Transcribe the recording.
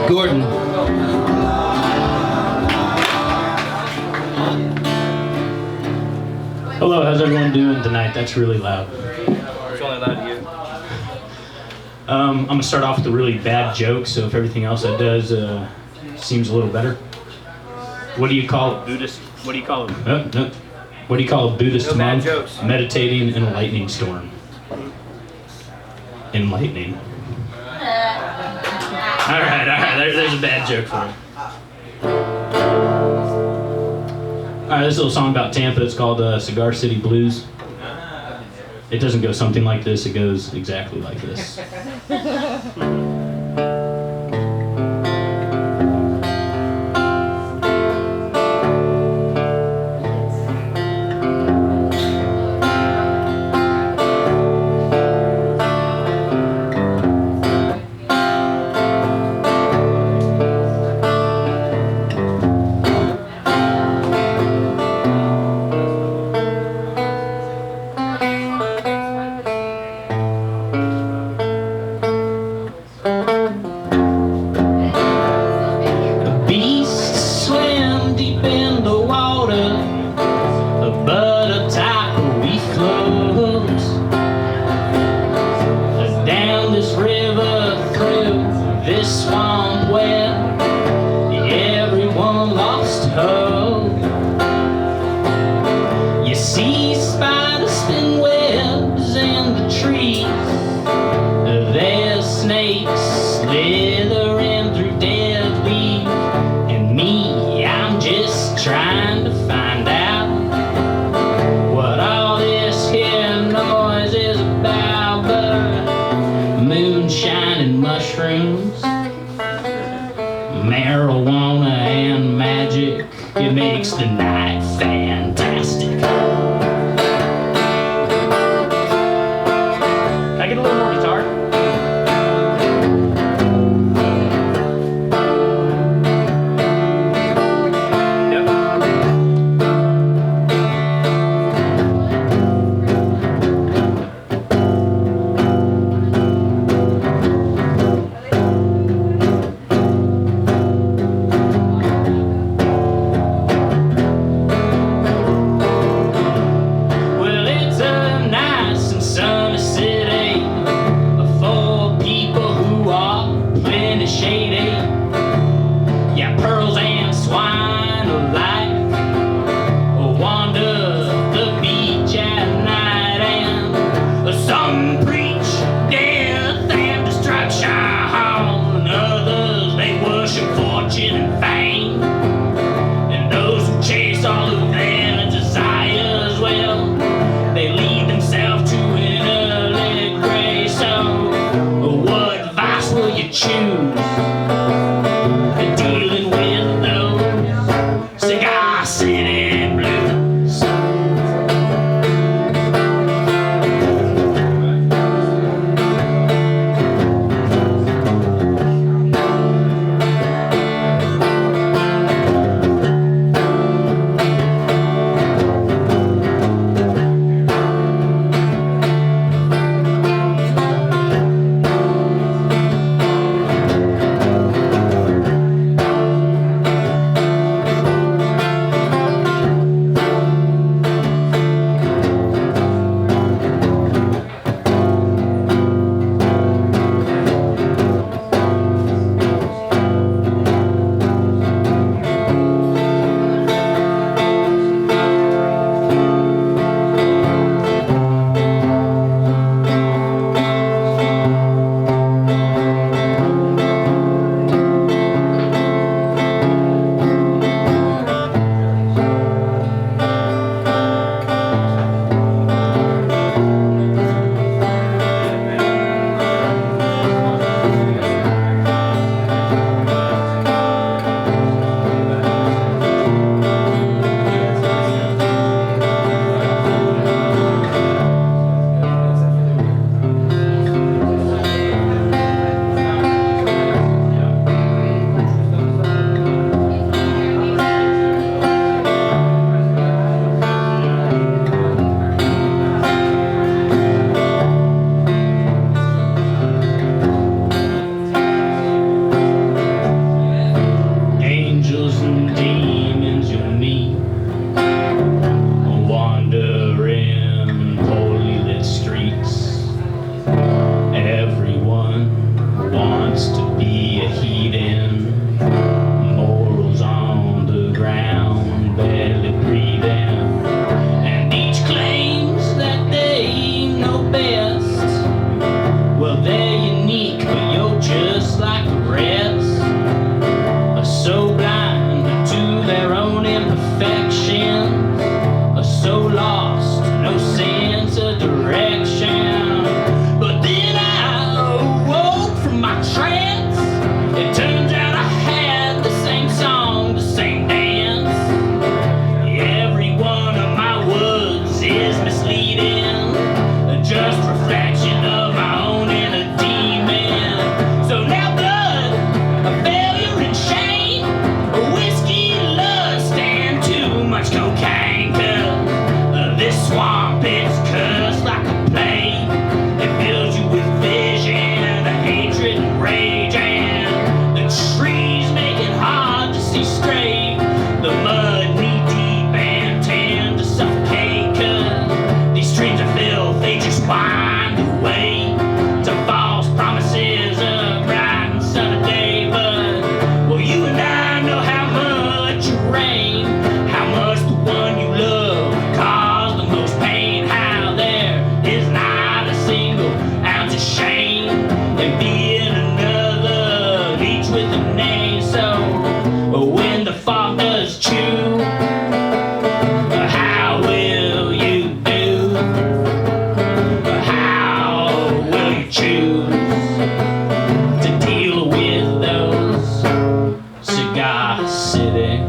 Gordon. Hello, how's everyone doing tonight? That's really loud. It's only loud to you. I'm gonna start off with a really bad joke, so if everything else I does seems a little better. What do you call Buddhist. What do you call it? no. What do you call a Buddhist No bad monk jokes. meditating in a lightning storm? Enlightening. All right. There's a bad joke for you. All right, this little song about Tampa. It's called Cigar City Blues. It doesn't go something like this. It goes exactly like this. Marijuana and magic, it makes the night fantastic. Can I get a little more guitar? Dealing with those Cigar City Blues. with a nay. So when the fog does chew, how will you do? How will you choose to deal with those Cigar City